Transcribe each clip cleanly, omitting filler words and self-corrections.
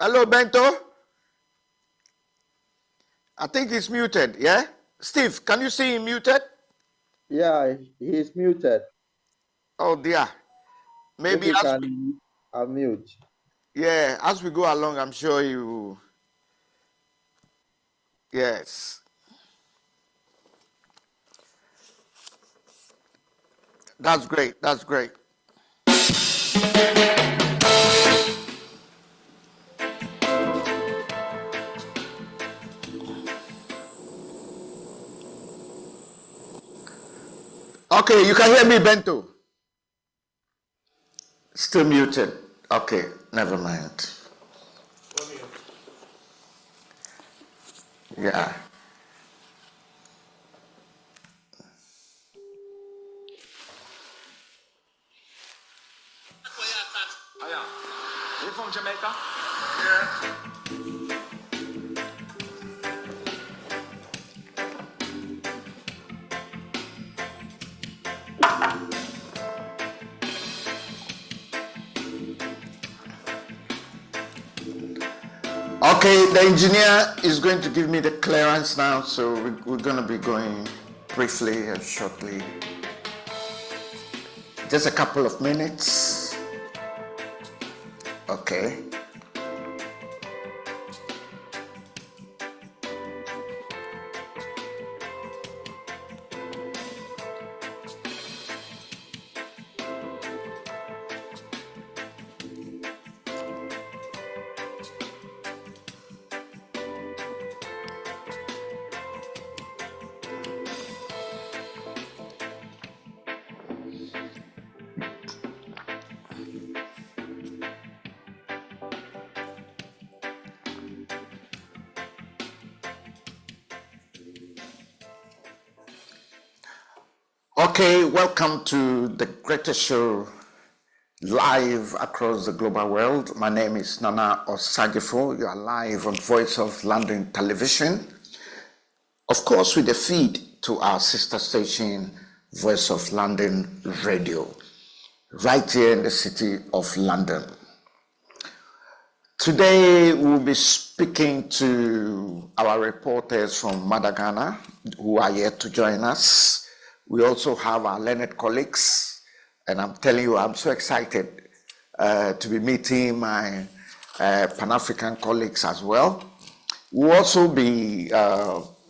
Hello, Bento. I think he's muted, yeah? Steve, can you see him muted? Yeah, he's muted. Oh, dear. Maybe if you can unmute. Yeah, as we go along, I'm sure he will. Yes. That's great. That's great. Okay, you can hear me, Bento. Still muted. Okay, never mind. Yeah. Oh yeah. You from Jamaica? Yeah. Okay, the engineer is going to give me the clearance now, so we're going to be going briefly and shortly. Just a couple of minutes. Okay. Okay, welcome to the greatest show live across the global world. My name is Nana Osagyeo. You are live on Voice of London Television. Of course, with a feed to our sister station, Voice of London Radio, right here in the city of London. Today, we'll be speaking to our reporters from Madagascar who are here to join us. We also have our learned colleagues, and I'm telling you, I'm so excited to be meeting my Pan-African colleagues as well. We'll also be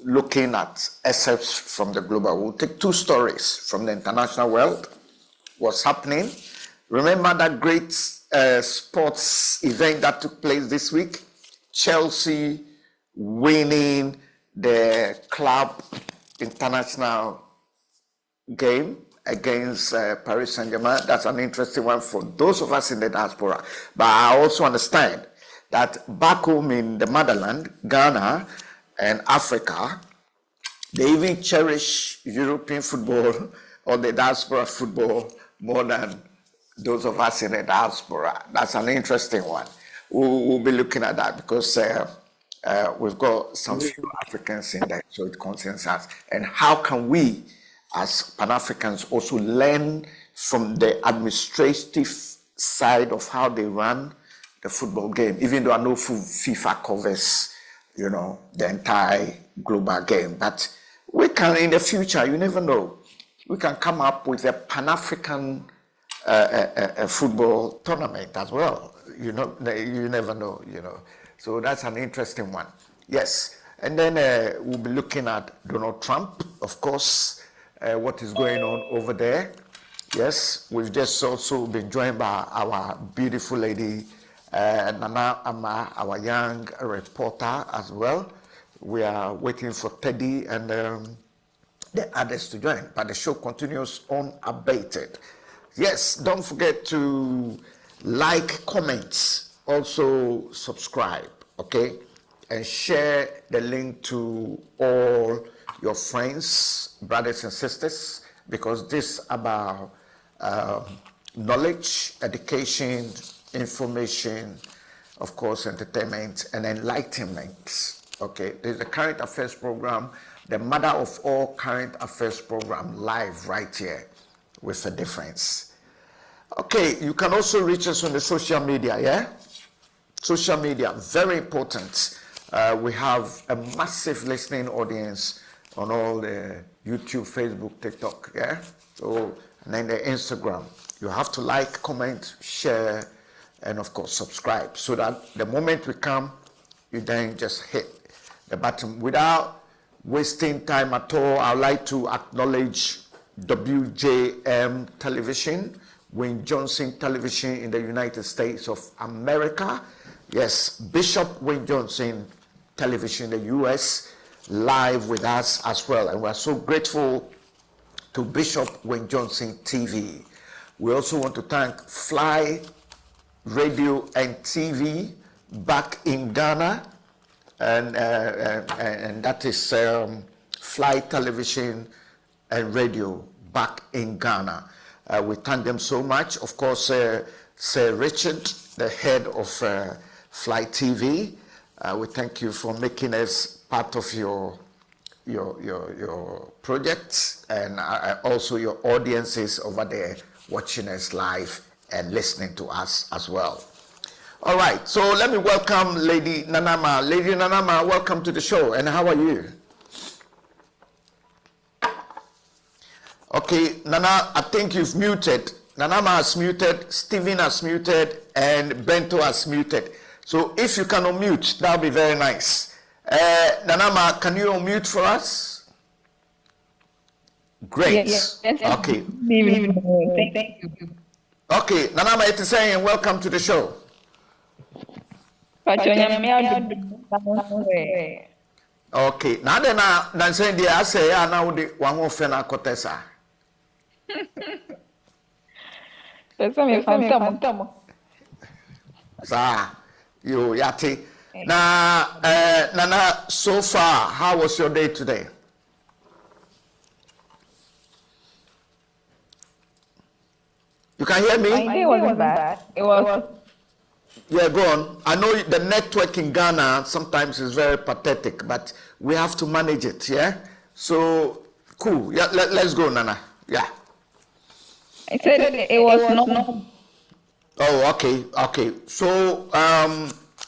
looking at excerpts from the global. We'll take two stories from the international world, what's happening. Remember that great sports event that took place this week? Chelsea winning the club international game against Paris Saint-Germain. That's an interesting one for those of us in the diaspora. But I also understand that back home in the motherland, Ghana and Africa, they even cherish European football or the diaspora football more than those of us in the diaspora. That's an interesting one. We'll be looking at that because we've got some few Africans in there, so it concerns us. And how can we, as Pan-Africans, also learn from the administrative side of how they run the football game, even though I know FIFA covers, the entire global game. But we can, in the future, you never know, we can come up with a Pan-African football tournament as well. You never know, So that's an interesting one. Yes. And then we'll be looking at Donald Trump, of course, what is going on over there. Yes, we've just also been joined by our beautiful lady, Nana Ama, our young reporter as well. We are waiting for Teddy and the others to join, but the show continues unabated. Yes, don't forget to like, comment, also subscribe, okay? And share the link to all your friends, brothers and sisters, because this is about knowledge, education, information, of course, entertainment, and enlightenment. Okay, there's a current affairs program, the mother of all current affairs program, live right here with a difference. Okay, you can also reach us on the social media, yeah? Social media, very important. We have a massive listening audience on all the YouTube, Facebook, TikTok, yeah? So, and then the Instagram. You have to like, comment, share, and of course, subscribe so that the moment we come, you then just hit the button. Without wasting time at all, I'd like to acknowledge WJM Television, Wayne Johnson Television in the United States of America. Yes, Bishop Wayne Johnson Television in the US, live with us as well. And we're so grateful to Bishop Wayne Johnson TV. We also want to thank Fly Radio and TV back in Ghana, and that is Fly Television and Radio back in Ghana. We thank them so much. Of course, Sir Richard, the head of Fly TV, we thank you for making us part of your projects, and also your audiences over there watching us live and listening to us as well. All right, so let me welcome Lady Nanama. Lady Nanama, welcome to the show, and how are you? Okay, Nana, I think you've muted. Nanama has muted, Stephen has muted, and Bento has muted. So if you can unmute, that would be very nice. Nanama, can you unmute for us? Great. Yes. Okay. Thank you. Okay, Nanama, it is saying welcome to the show. Okay, now then, I'm saying the I say, I know the one who fena kotesa. Sa, you yati. Now, Nana, so far, how was your day today? You can hear me? My day wasn't bad. It was. Yeah, go on. I know the network in Ghana sometimes is very pathetic, but we have to manage it, yeah? So, cool. Yeah, let's go, Nana. Yeah. I said it was not. Oh, okay. So,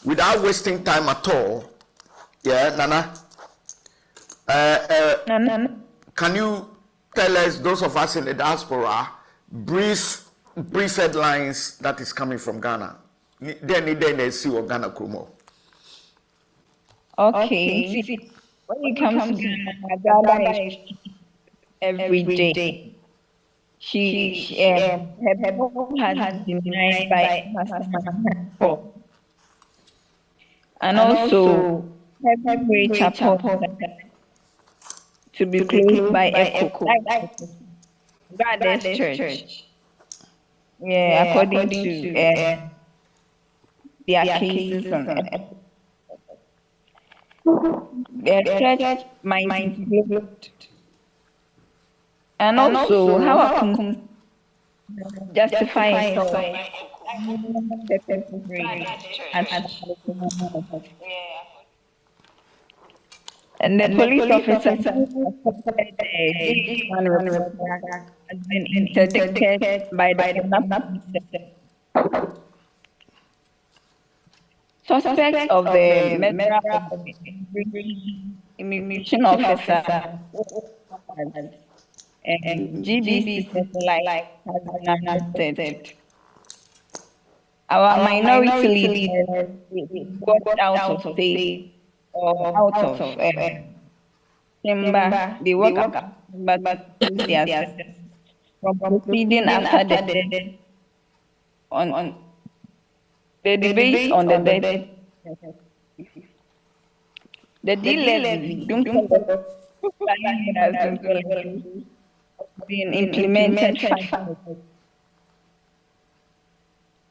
without wasting time at all, yeah, Nana, can you tell us, those of us in the diaspora, brief headlines that is coming from Ghana? Then they see what Ghana Kumo. Okay. When it comes to Ghana is every day. Her home has been denied by Master. And also, her great chapel to be closed by Echo. Goddess Church. Yeah, according to their cases on Echo. The church might be closed. And also, how I can justify it and the police officer has been interdicted by the suspect of the murder of the immigration officer and GBC has been arrested. Our minority leaders got out of state or out of chamber. They work up, but they are from proceeding after the death on the debate on the death. The D-levy has been implemented.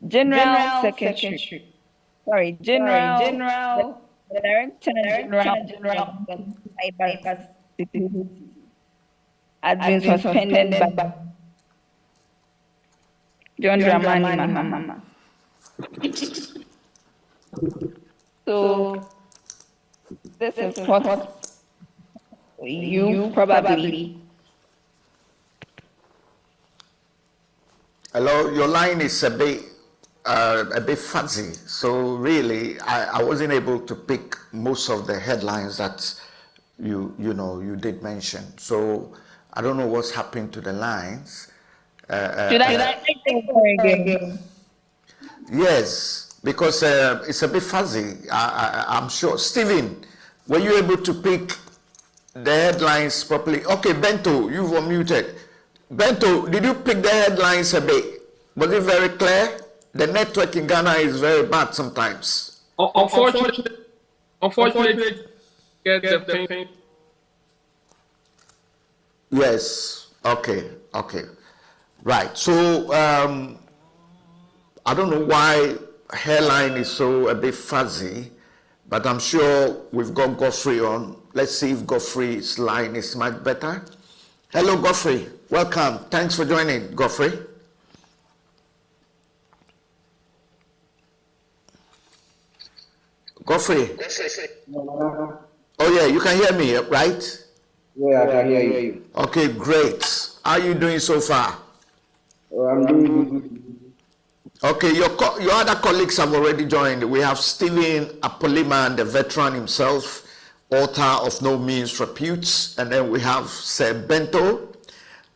General Secretary, General, the Director General of Cyber Security has been suspended by John Dramani Mahama. So this is what you probably. Hello, your line is a bit a bit fuzzy. So really, I wasn't able to pick most of the headlines that you did mention. So I don't know what's happened to the lines. Should I take the over again? Yes, because it's a bit fuzzy. I'm sure. Stephen, were you able to pick the headlines properly? Okay, Bento, you were muted. Bento, did you pick the headlines a bit? Was it very clear? The network in Ghana is very bad sometimes. Unfortunately, get the thing. Yes. Okay. Okay. Right. So I don't know why hairline is so a bit fuzzy, but I'm sure we've got Godfrey on. Let's see if Godfrey's line is much better. Hello, Godfrey. Welcome. Thanks for joining, Godfrey. Godfrey. Oh yeah, you can hear me, right? Yeah, I can hear you. Okay, great. How are you doing so far? I'm doing good. Okay, your other colleagues have already joined. We have Stephen Apoliman, the veteran himself, author of No Means Repute, and then we have Sir Bento,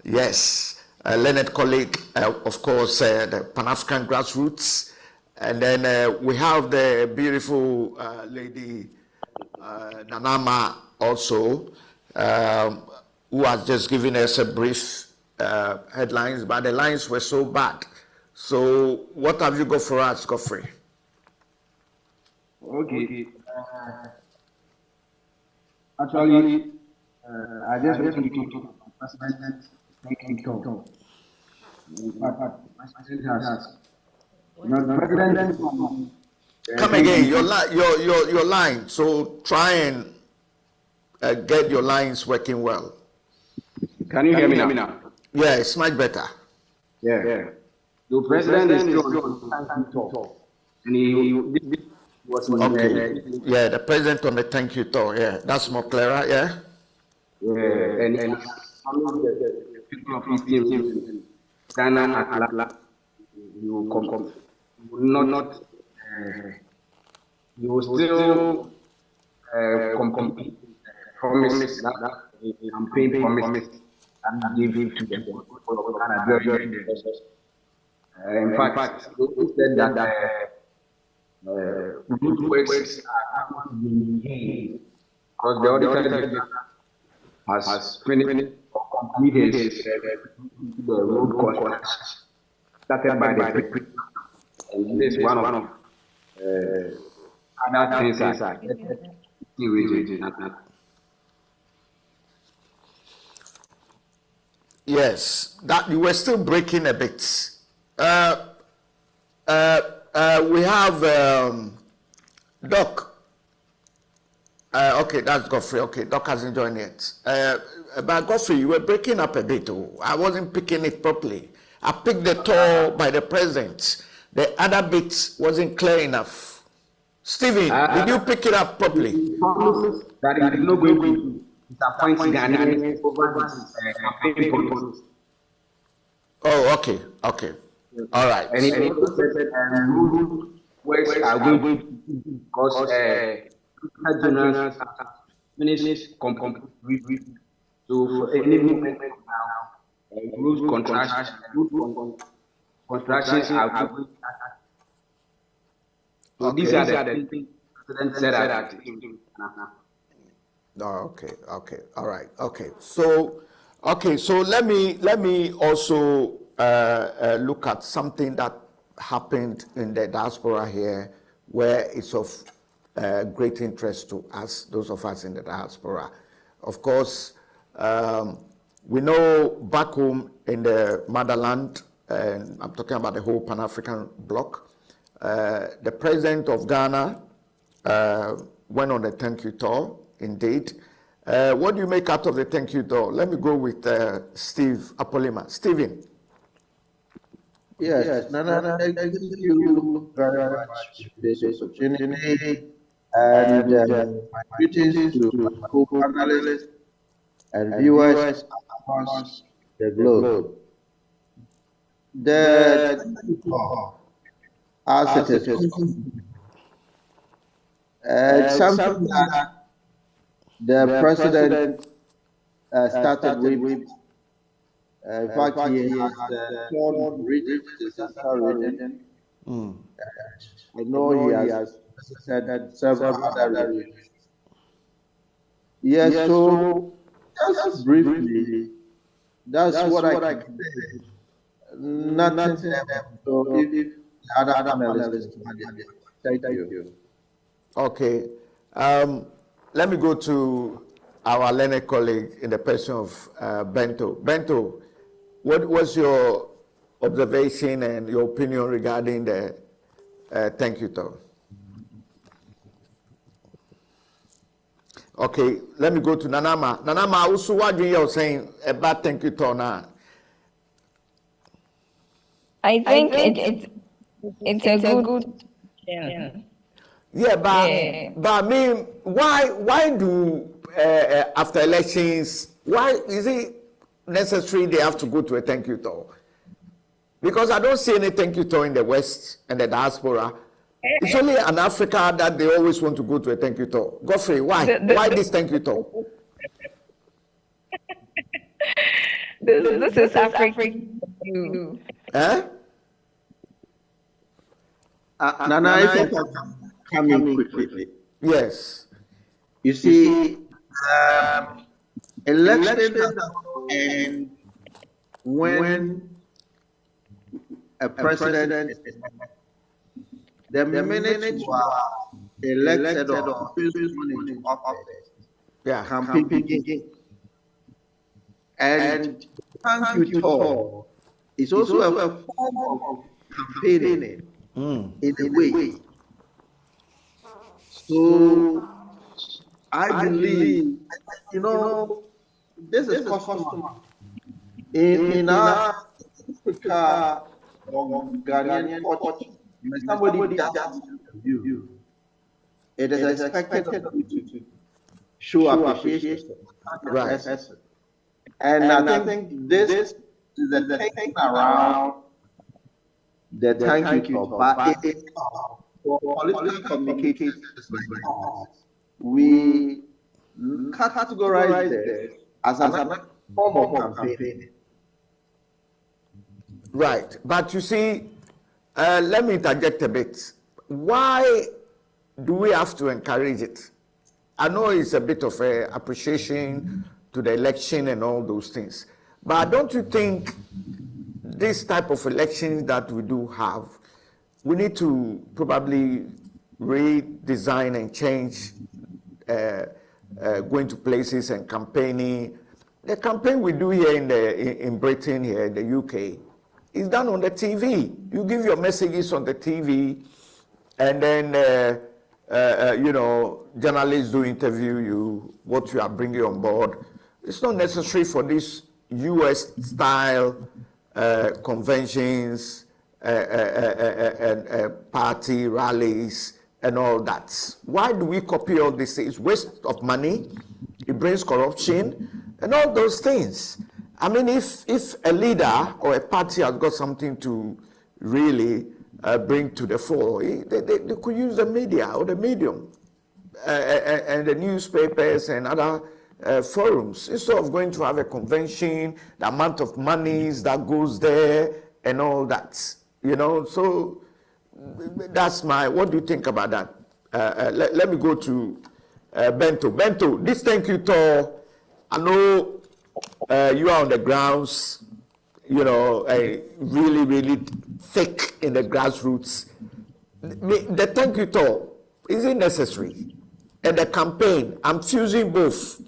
yes, a learned colleague, of course, the Pan-African grassroots, and then we have the beautiful lady Nanama also, who has just given us a brief headlines, but the lines were so bad. So what have you got for us, Godfrey? Okay. Actually, I just want to talk about President Clinton. In fact, President has. The President from. Come again, your line. So try and get your lines working well. Can you hear me now? Yeah, it's much better. Yeah. The President is still on thank you talk. And he was on Okay. Yeah, the president on the thank you tour. Yeah, that's more clearer. Yeah. and the people of his team, Ghana at last, you will not, you will still complete promise that campaign promise that you gave to the people of Ghana during the process. In fact, you said that road works are not being because the auditor has finished or completed the road construction started by the pre. And this is one of other things that Yes, that you were still breaking a bit. We have Doc. Okay, that's Godfrey. Okay, Doc hasn't joined yet. But Godfrey, you were breaking up a bit. Oh, I wasn't picking it properly. I picked the tour by the president. The other bit wasn't clear enough. Stephen, did you pick it up properly? That is not going to disappoint Ghanaians over his campaign policies. Oh, okay. All right. And he also said road works are going to because generals finished complete review. So for any movement now, road constructions are going. So these are the things President said at Oh, okay, all right, okay. So let me also look at something that happened in the diaspora here, where it's of great interest to us, those of us in the diaspora. Of course, we know back home in the motherland, and I'm talking about the whole Pan-African bloc, the president of Ghana went on a thank you tour, indeed. What do you make out of the thank you tour? Let me go with Steve Apolima. Stephen. Yes, Nana, thank you very much for this opportunity. And my greetings to my co-panelists and viewers across the globe. The as it is. It's something that the president started with. In fact, he has torn region, the central region. I know he has visited several other regions. Yes, so just briefly, that's what I can say. Nothing there. So if the other panelists can add it. Thank you. Okay. Let me go to our learned colleague in the person of Bento. Bento, what was your observation and your opinion regarding the thank you talk? Okay, let me go to Nanama. Nanama, also what you saying about thank you talk now? I think it's a good thing. Yeah, but Yeah. but I mean, why do after elections, why is it necessary they have to go to a thank you tour? Because I don't see any thank you tour in the West and the diaspora. It's only in Africa that they always want to go to a thank you tour. Godfrey, why? Why this thank you tour? This is African view. Eh? Nana, if I can come in quickly. Yes. You see, elections and when a president is the minute you are elected or sworn into office, Yeah. campaign begins. And thank you tour is also a form of campaigning in a way. So I believe, you know, this is customary. In our Africa or Ghanaian culture, when somebody does you, it is expected of you to show appreciation. Right. And I think this is the thing around the thank you talk, but it is for political communicators like us. We categorize this as another form of campaigning. Right. But you see, let me interject a bit. Why do we have to encourage it? I know it's a bit of a appreciation to the election and all those things. But don't you think this type of elections that we do have, we need to probably redesign and change going to places and campaigning? The campaign we do here in Britain, here in the UK, is done on the TV. You give your messages on the TV, and then you know, journalists do interview you, what you are bringing on board. It's not necessary for these US style conventions and party rallies and all that. Why do we copy all this? It's waste of money. It brings corruption and all those things. I mean, if a leader or a party has got something to really bring to the fore, they could use the media or the medium and the newspapers and other forums, instead of going to have a convention, the amount of monies that goes there and all that, you know. So that's what do you think about that? Let me go to Bento. Bento, this thank you tour, I know you are on the grounds, you know, really thick in the grassroots. The thank you tour, is it necessary? And the campaign, I'm fusing both.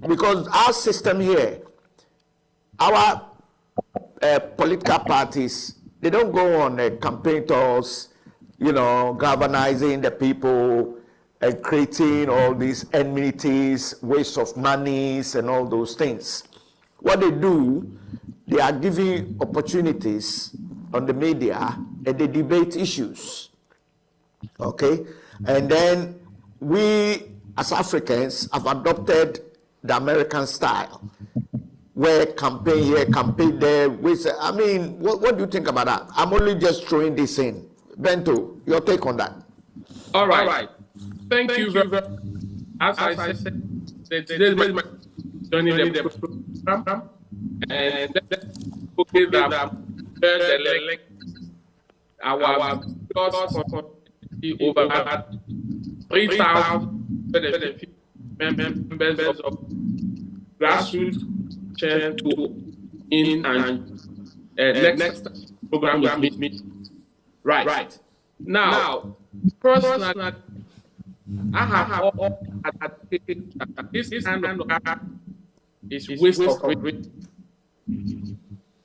Because our system here, our political parties, they don't go on campaign tours, you know, galvanizing the people and creating all these enmities, waste of monies and all those things. What they do, they are giving opportunities on the media and they debate issues. Okay? And then we, as Africans, have adopted the American style. where campaign here, campaign there. I mean, what do you think about that? I'm only just throwing this in. Bento, your take on that? All right. Thank you very much. As I said, today is my joining the program, and okay that the our community over 3,050 members of grassroots to in and next program with me. Right. Now, personally, I have all advocated that this kind of art is waste of resources.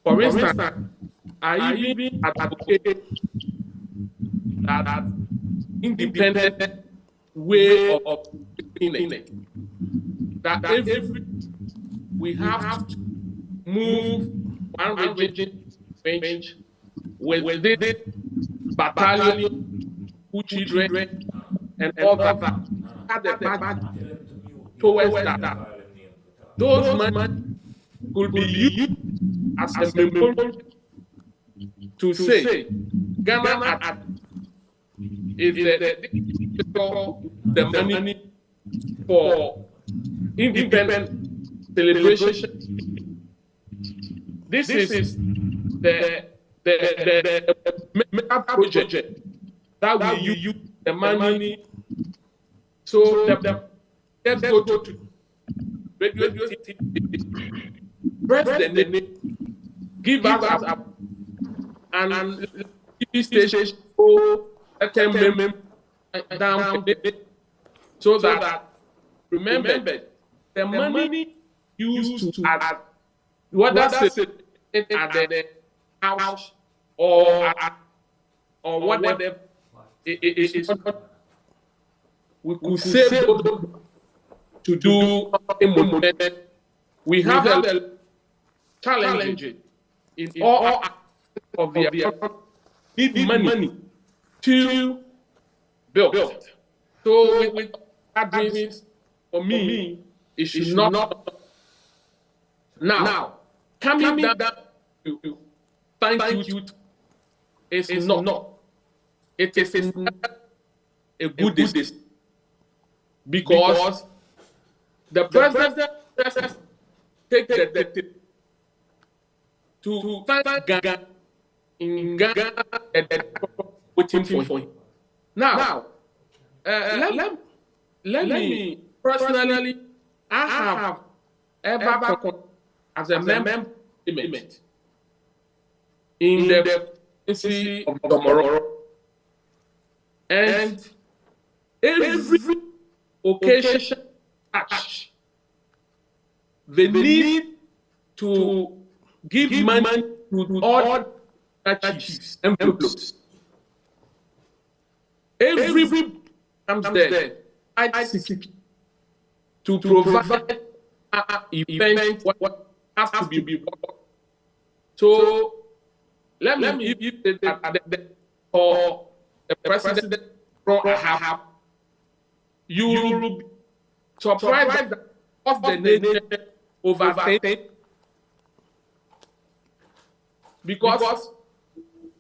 For instance, I even advocate that independent way of doing it. That every we have to move one region range with this battalion, school children, and all that. Had the budget towards that. Those money could be used as a memorial to say Ghana is the money for independent celebration. This is the mega project that we use the money. So let's go to radio press the name, give us up, and TV station go down so that remember the money used to add whether sit at the house or whatever it is, we could save those to do a movement. We have a challenge in all aspects of the economy. Need money to build. So with that means for me, it should not. Now, coming down to thank you is not. It is a good decision because the president take the to thank Ghana in Ghana waiting for him. Now, let me personally, I have ever as a member in the city of tomorrow, and every occasion touch the need to give money to all churches and envelopes. Every comes there, I seek to provide event what has to be. So let me give for the president have you will be surprised of the nation over 10 because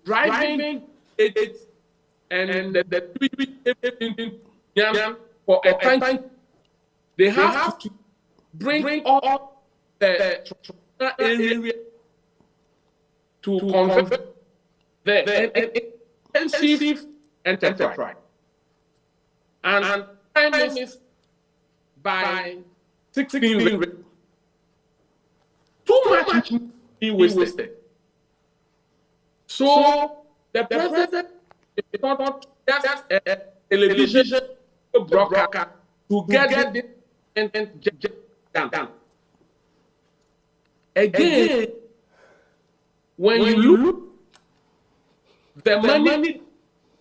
driving it and the for a time they have to bring all the area to convert the intensive enterprise. And time is by 16 too much money wasted. So the president is not just a television broadcast to get this and get done. Again, when you look, the money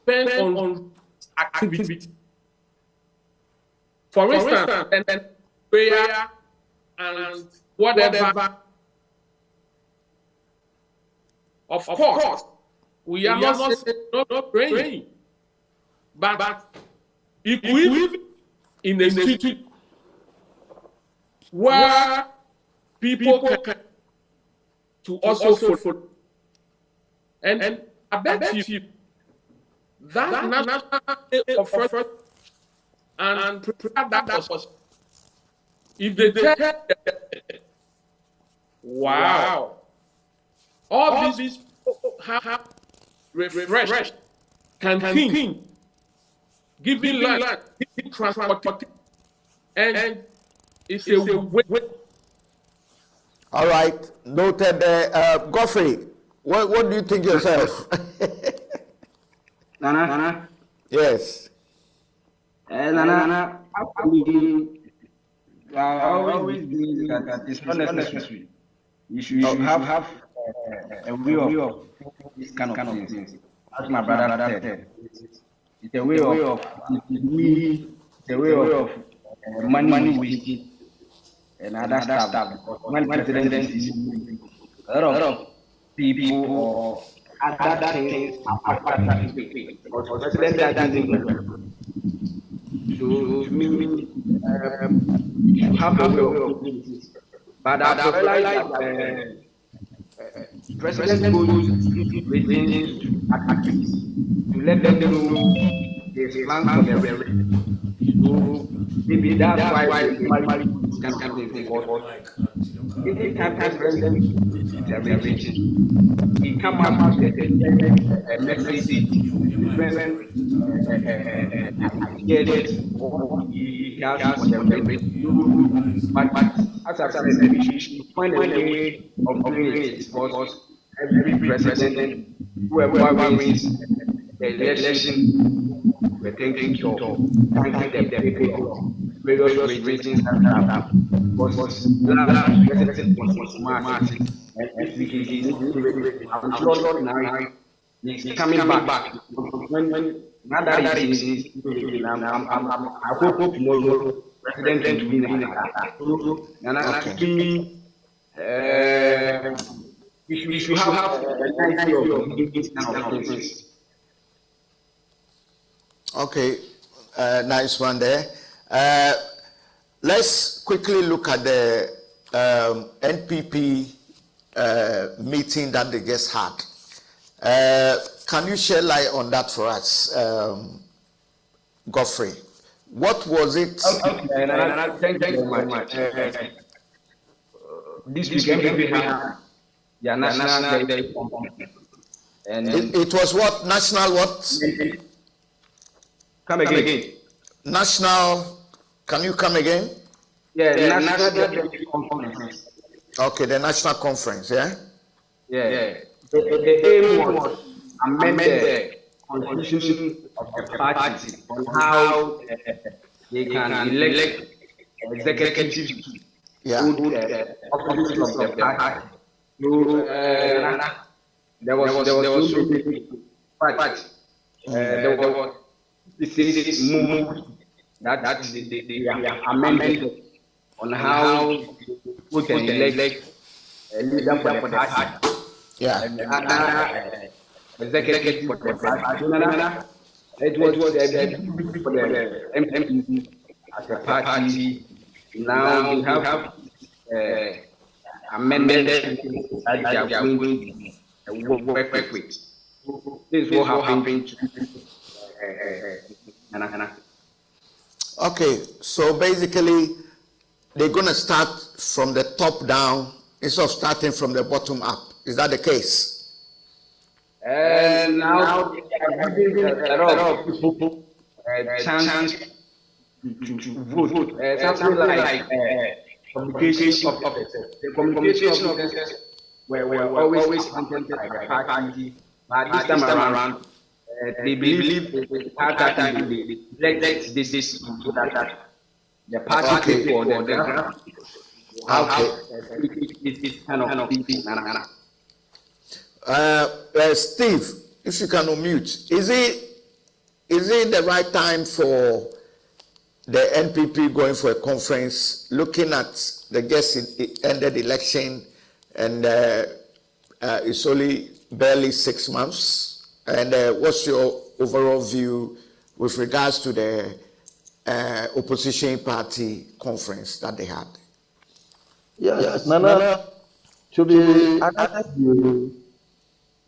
spent on activity. For instance, and prayer and whatever. Of course, we are not praying, but if we live in a street where people can to also follow. And I bet you that national day of first and prepare that was if they tell wow, all these people have refreshed, can think, giving land, giving transportation, and it's a way. All right, noted. Godfrey, what do you think yourself? Nana, Yes. Nana, I always believe that it's not necessary. You should have a way of this kind of things. As my brother said, it's a way of it's a way of money wasted and other stuff. Because when president is a lot of people or other things are factored into it. Because president doesn't. So to me, you have a way of doing it. But I've realized that president goes to regions to activities to let them know there's plans for the region. So maybe that's why we marry this kind of thing. Because anytime president visits a region, he come up with a message, different ideas, what he has for the region. But as I said, we should find a way of doing it because every president, whoever wins the election, we're thinking to thank the people of various regions and stuff. Because last president was smart and I'm sure now he's coming back. When now that is I hope tomorrow president will win and I think we should have a nice way of doing this kind of things. Okay, nice one there. Let's quickly look at the NPP meeting that they just had. Can you shed light on that for us, Godfrey? What was it? Okay, thank you very much. This weekend we have the National Day Conference. And It was what? National what? Come again. National, can you come again? Yeah, National Day Conference. Okay, the national conference, yeah? Yeah. The aim was amend the constitution of the party on how they can elect executives Yeah. officers of the party. So there was so many, but there was this move that they amended on how we can elect a leader for the party. Yeah. And other executive for the party. It was for the MPP as a party. Now we have amended that they are going to work with. This is what happened to Okay, so basically, they're going to start from the top down instead of starting from the bottom up. Is that the case? And now they are giving a lot of people a chance to vote. Something like communication officers. The communication officers were always appointed by the party, but this time around, they believe at that time they elect this so that the party for the ground this kind of thing. Steve, if you can unmute, is it the right time for the NPP going for a conference, looking at the just ended election, and it's only barely 6 months? And what's your overall view with regards to the opposition party conference that they had? Yes, Nana, to be honest with you,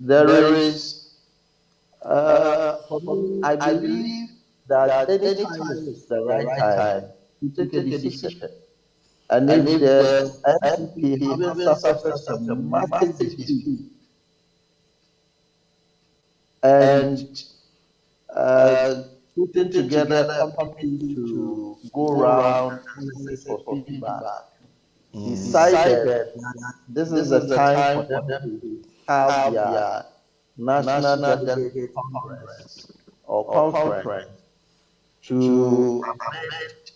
there is, for me, I believe that any time is the right time to take a decision. And if the NPP having suffered such a massive defeat and putting together a committee to go around asking for feedback, decided that this is the time for them to have their National Delegate Congress or conference to amend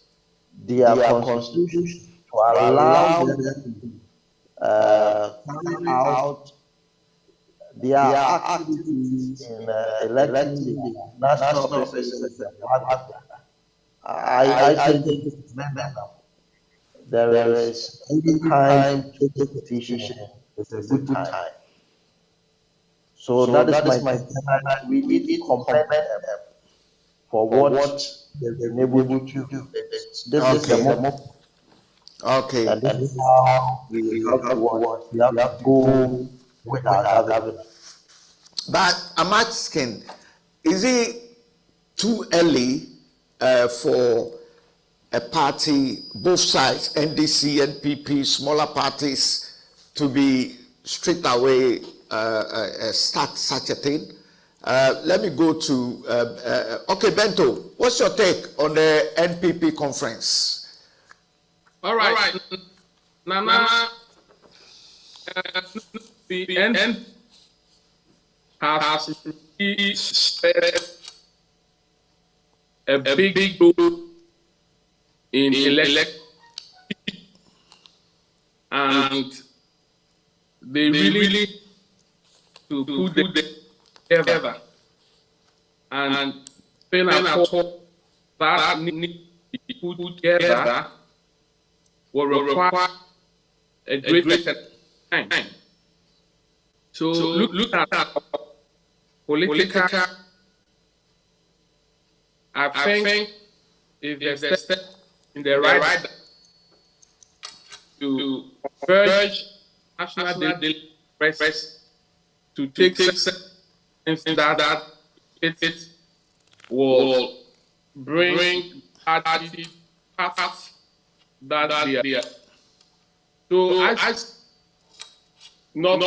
their constitution to allow them to carry out their activities in electing their national officers in the parliament. I think it is commendable. There is any time to take a decision, it's a good time. So that is my take. And we need to commend them for what they've been able to do. This is the Okay. moment, Okay. and this is how we have to work. We have to go with our government. But I'm asking, is it too early for a party, both sides, NDC, NPP, smaller parties, to be straight away start such a thing? Let me go to, okay, Bento, what's your take on the NPP conference? All right. Nana, the end has really spent a big role in election, and they really to put them together and spend a thought that need to be put together will require a great time. So look at political. I think if they step in the right to urge national daily press to take steps that it will bring party paths that they are. So I not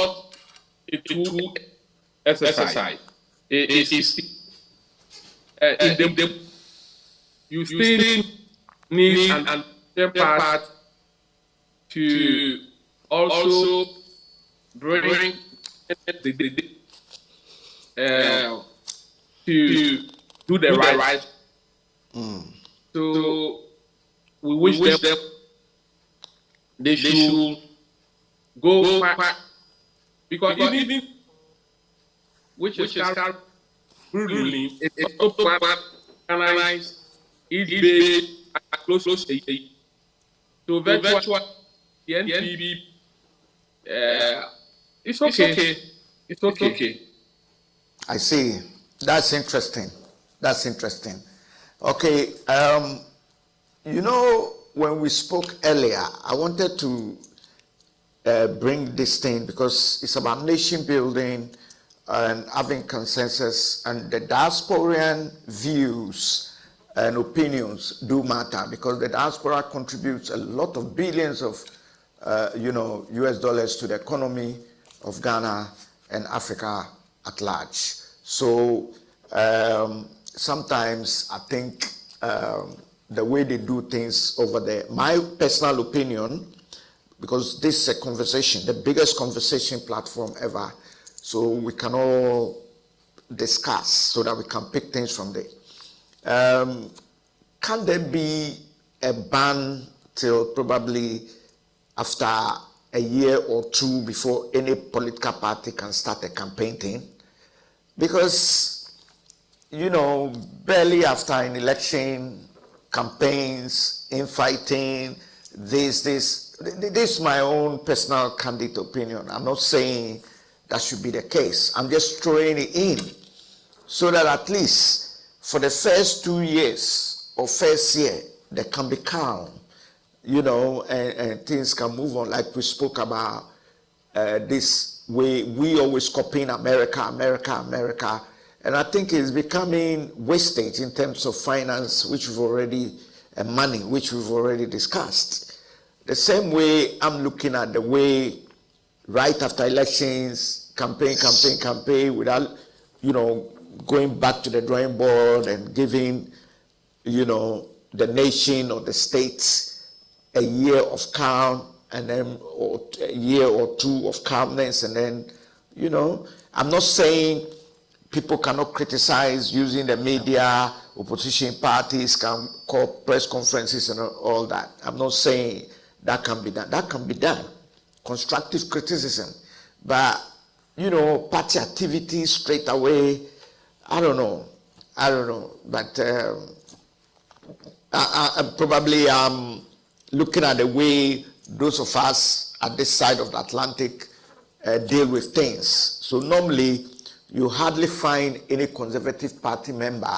a two exercise. It is in the you still need an part to also bring the to do the right. So we wish them they should go back because even which is ruling it's also organized each day close to a so virtual the NPP it's okay. It's okay. I see. That's interesting. That's interesting. Okay. You know, when we spoke earlier, I wanted to bring this thing because it's about nation building and having consensus, and the diasporan views and opinions do matter because the diaspora contributes a lot of billions of US dollars to the economy of Ghana and Africa at large. So sometimes I think the way they do things over there, my personal opinion, because this is a conversation, the biggest conversation platform ever, so we can all discuss so that we can pick things from there. Can there be a ban till probably after a year or two before any political party can start a campaign thing? Because, barely after an election, campaigns, infighting, this is my own personal candid opinion. I'm not saying that should be the case. I'm just throwing it in so that at least for the first 2 years or first year, there can be calm, and things can move on. Like we spoke about this way, we always copying America, America, America. And I think it's becoming wastage in terms of finance, which we've already, and money, which we've already discussed. The same way I'm looking at the way right after elections, campaign, without, going back to the drawing board and giving, the nation or the states a year of calm, and then or a year or two of calmness, and then, I'm not saying people cannot criticize using the media, opposition parties can call press conferences and all that. I'm not saying that can be done. That can be done. Constructive criticism. But, party activities straight away, I don't know. But I probably looking at the way those of us at this side of the Atlantic deal with things. So normally, you hardly find any Conservative Party member.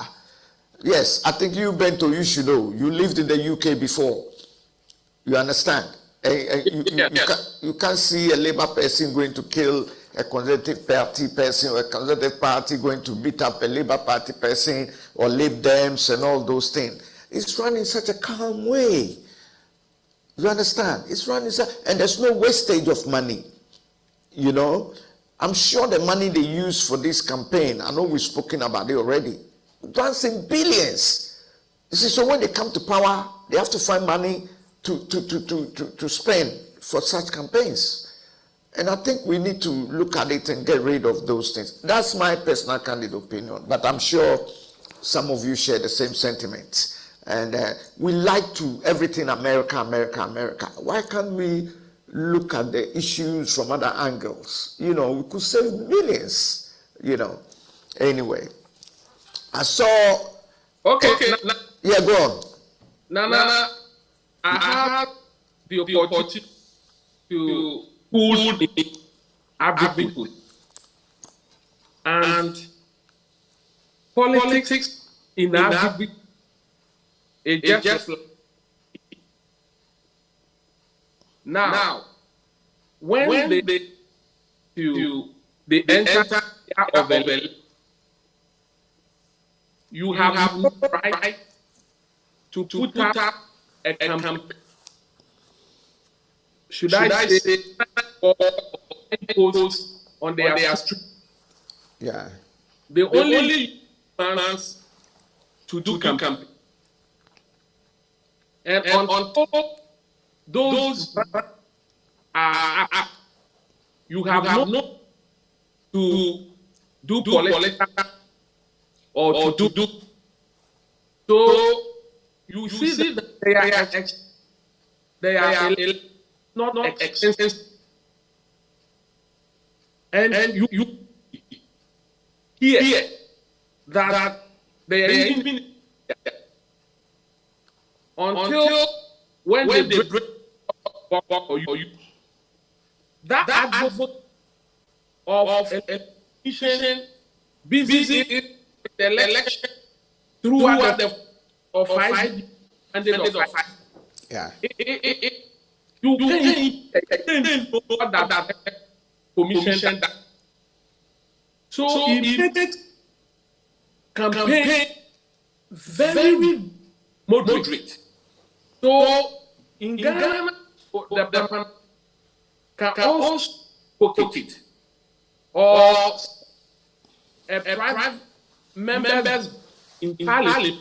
Yes, I think you, Bento, you should know. You lived in the UK before. You understand? You can't see a Labour person going to kill a Conservative Party person, or a Conservative Party going to beat up a Labour Party person, or Lib Dems and all those things. It's run in such a calm way. You understand? It's run in such, and there's no wastage of money. I'm sure the money they use for this campaign, I know we've spoken about it already, runs in billions. You see, so when they come to power, they have to find money to spend for such campaigns. And I think we need to look at it and get rid of those things. That's my personal candid opinion, but I'm sure some of you share the same sentiments. And we like to everything America, America, America. Why can't we look at the issues from other angles? We could save millions, Anyway, I saw... Okay. Yeah, go on. Nana, I had the opportunity to food in agriculture and politics in agriculture. It just now when they enter of the, you have no right to put up a campaign. Should I say or post on their street? Yeah. The only chance to do campaign. And on top, those are up. You have no to do political or to do. So you see that they are not expensive, and you hear that they are even until when they break or you that advocate of election busy the election throughout the of 5 candidates of 5. Yeah. You can't know that commission that. So it makes campaign very moderate. So in Ghana, the can also pocket or a private members in Parliament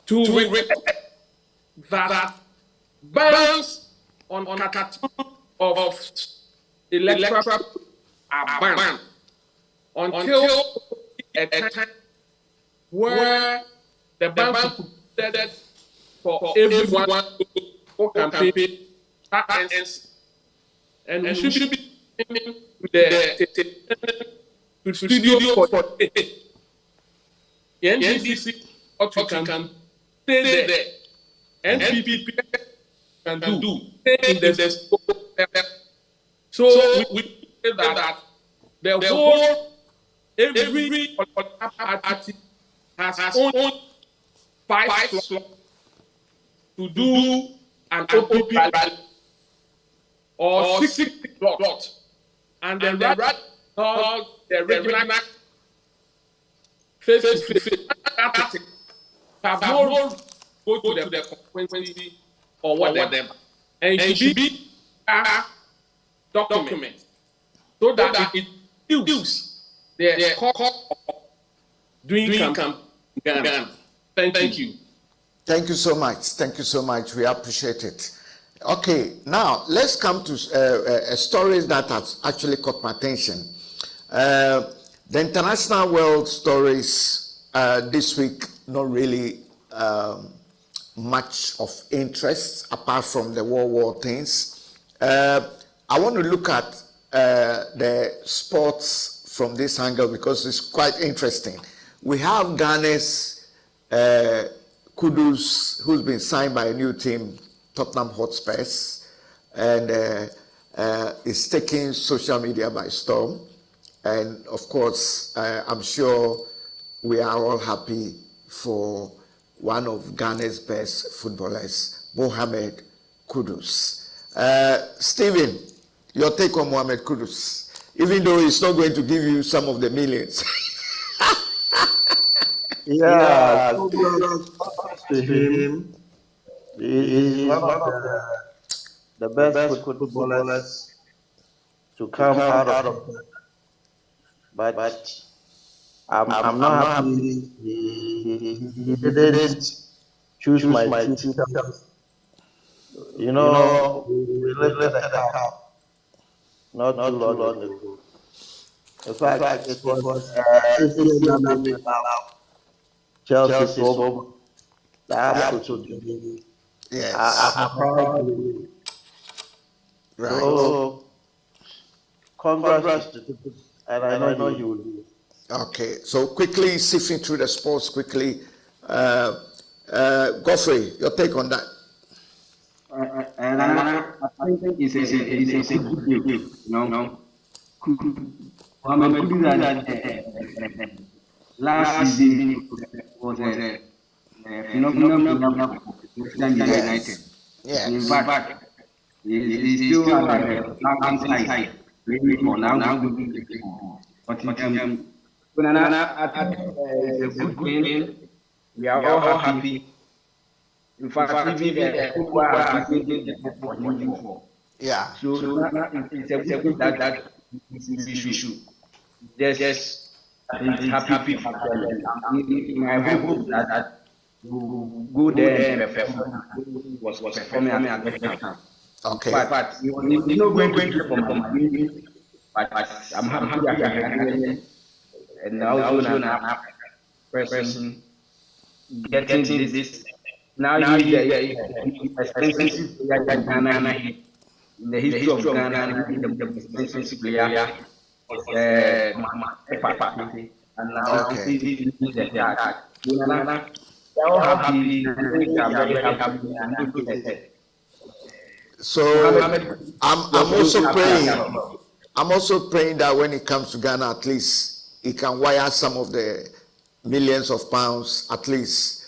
to request that bans on cartoon of electoral are banned until a time where the ban could be set for everyone who campaign ends, and we should be with the studio for the NDC what you can stay there. NPP can do in the so we say that the whole every political party has own 5 slots to do an open ballot or 60 blocks, and the right now the regional face to face have no go to the constituency or whatever, and it should be a document so that it reduces the cost of doing campaign in Ghana. Thank you. Thank you so much. Thank you so much. We appreciate it. Okay, now let's come to a story that has actually caught my attention. The international world stories this week, not really much of interest apart from the World War things. I want to look at the sports from this angle because it's quite interesting. We have Ghana's Kudus, who's been signed by a new team, Tottenham Hotspurs, and is taking social media by storm. And of course, I'm sure we are all happy for one of Ghana's best footballers, Mohamed Kudus. Stephen, your take on Mohamed Kudus, even though he's not going to give you some of the millions. Yeah, congrats to him. He is one of the best footballers to come out of it. But I'm not happy he didn't choose my team. You know, we lifted the cup not too long ago. In fact, it was Chelsea over. That should be. Yes. Right. So, congrats to him, and I know you will do it. Okay, so quickly sifting through the sports quickly. Godfrey, your take on that? And I think it's a good deal, you know. Last season was a phenomenal United. Yes. In fact, he's still outside playing for now. But it's a good game. We are all happy. In fact, even the people are happy for him. Yeah. So it's a good that we should just happy for them. I hope that you go there and perform. Was performing at the time. Okay. But you're not going to perform. But I'm happy that you're and also an person getting this. Now you expensive player in Ghana, in the history of Ghana, the expensive player was and now he's the heart. They're all happy. I'm very happy. And good ahead. So I'm also praying. I'm also praying that when it comes to Ghana, at least he can wire some of the millions of pounds, at least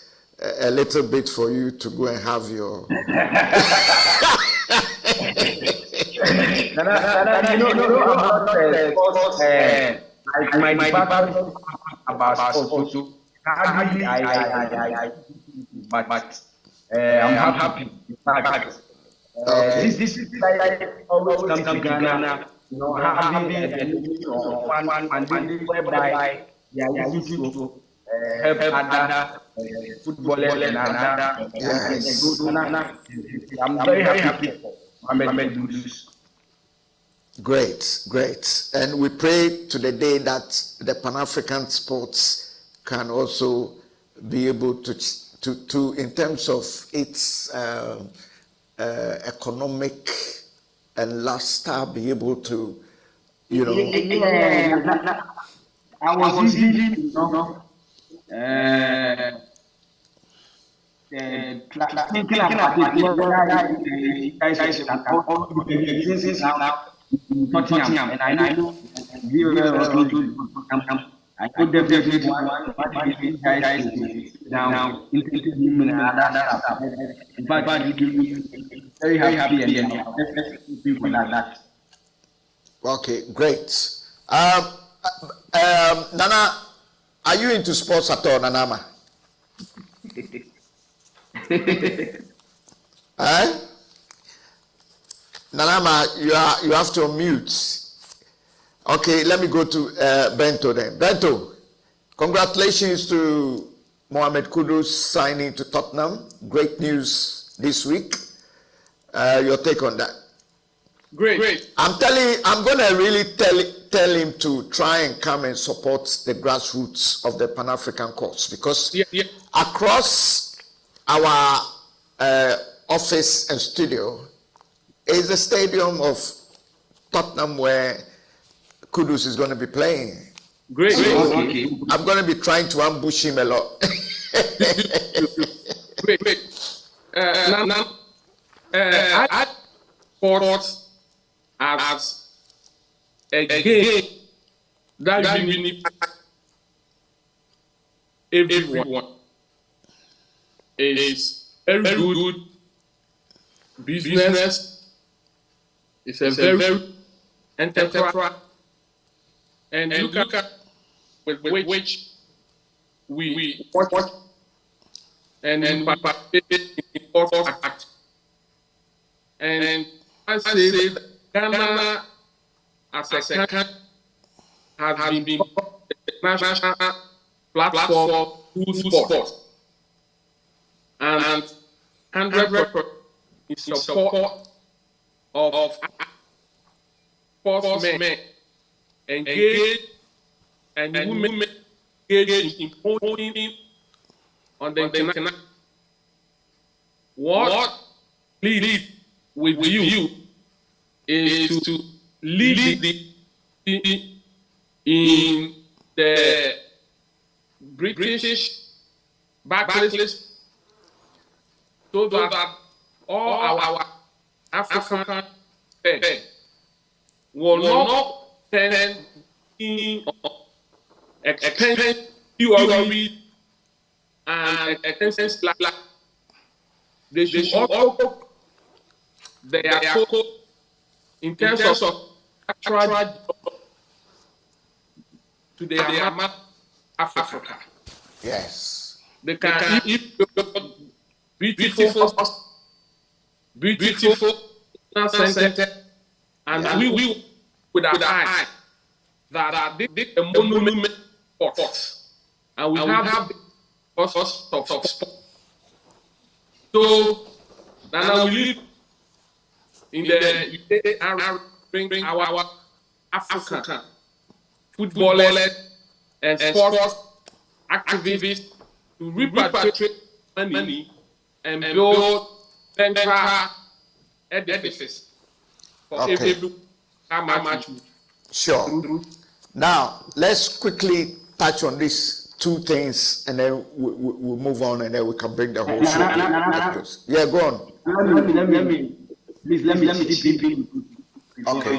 a little bit for you to go and have your. My department about sports. But I'm happy. This is like always come to Ghana, you know, having a fun and whereby they are used to help other footballers and other. I'm very happy for Mohamed Kudus. Great. And we pray to the day that the Pan-African sports can also be able to in terms of its economic and lifestyle, be able to, you know. I was reading, you know, thinking about it, guys all the businesses now in Tottenham, and I know you I could definitely want you guys to now interview him and other stuff. But very happy, and then let's looking for that. Okay, great. Nana, are you into sports at all, Nanama? Eh? Nanama, you have to unmute. Okay, let me go to Bento then. Bento, congratulations to Mohamed Kudus signing to Tottenham. Great news this week. Your take on that? Great. I'm going to really tell him to try and come and support the grassroots of the Pan-African cause, because across our office and studio is the stadium of Tottenham where Kudus is going to be playing. Great. So Okay. I'm going to be trying to ambush him a lot. Great. Now, I sports as a game that unifies everyone. Is very good business. It's a very enterprise, and look at with which we watch and participate in sports act. And I say that Ghana as a country has been the national platform through sports, and 100% in support of sportsmen engage and women engage in voting on the international. What lead with you is to lead in the British backlist, so that all our African men will not spend in expensive theory and expensive like they should also their focus in terms of actual to their Africa. Yes. They can eat beautiful center, and we with our eye that this a monument sport, and we have the cost of sport. So now we live in the Arab bring our African footballers and sports activists to repatriate money and build central edifices for every how much. Sure. Now, let's quickly touch on these two things, and then we'll move on, and then we can bring the whole show to close. Yeah, go on. Let me see. Okay.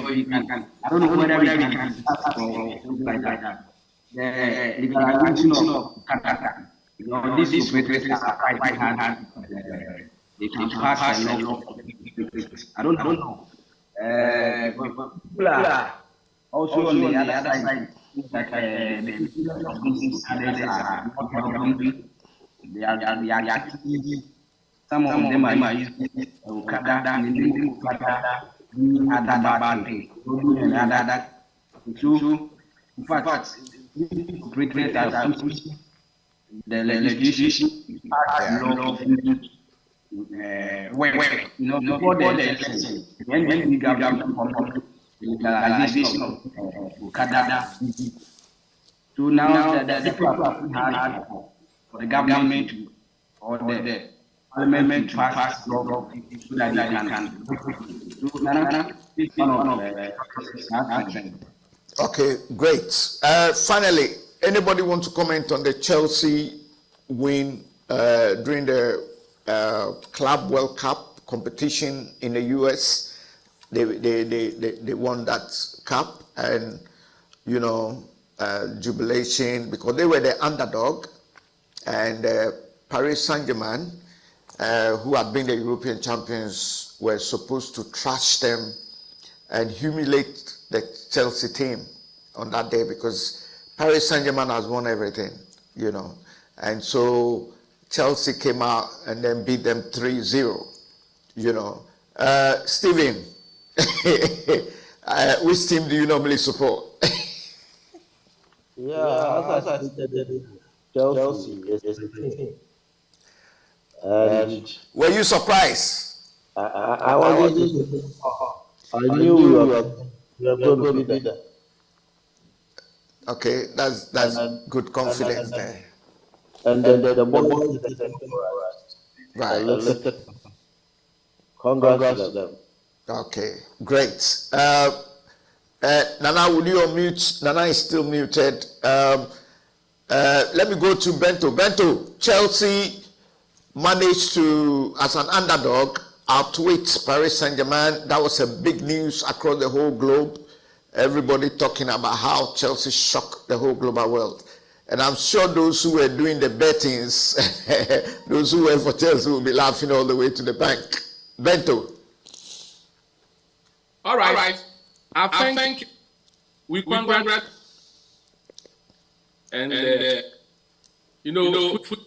I don't know whether we can start something like that. The legalization of Canada. You know, these operators are quite hard. They can pass a law. I don't know. People are also on the other side, like the people of these others are not helping. They are active. Some of them are using Okada and Okada, other bad things, and other. So, in fact, great the legislation, law, before the election, when we government legalization of Okada. So now the people have hard for the government or the parliament to pass law so that they can. Okay, great. Finally, anybody want to comment on the Chelsea win during the Club World Cup competition in the US? They won that cup, and jubilation because they were the underdog, and Paris Saint-Germain, who had been the European champions were supposed to trash them and humiliate the Chelsea team on that day because Paris Saint-Germain has won everything, you know. And so Chelsea came out and then beat them 3-0, you know. Stephen, which team do you normally support? Yeah, as I stated, Chelsea is the team. And Were you surprised? I wasn't. I knew we were going to be there. Okay, that's good confidence there. And the ball is the for us. Right. Congrats to them. Okay, great. Nana, will you unmute? Nana is still muted. Let me go to Bento. Bento, Chelsea managed to, as an underdog, outwit Paris Saint-Germain. That was a big news across the whole globe. Everybody talking about how Chelsea shocked the whole global world. And I'm sure those who were doing the bettings, those who were for Chelsea will be laughing all the way to the bank. Bento. All right. I think we congratulate. And, you know, food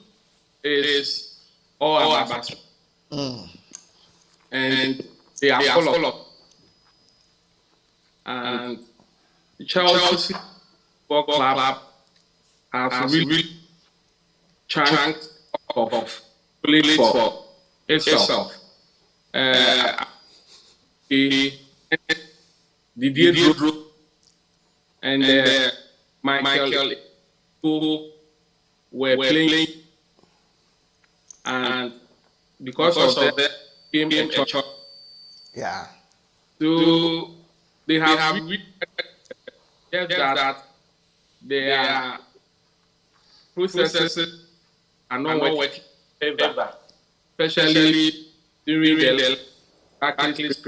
is all about. And they are full of. And Chelsea Football Club has really chunked of playing for itself. Didier Drogba and Michael who were playing, and because of that came a choice. Yeah. So they have just that their processes are not working ever, especially during the practice.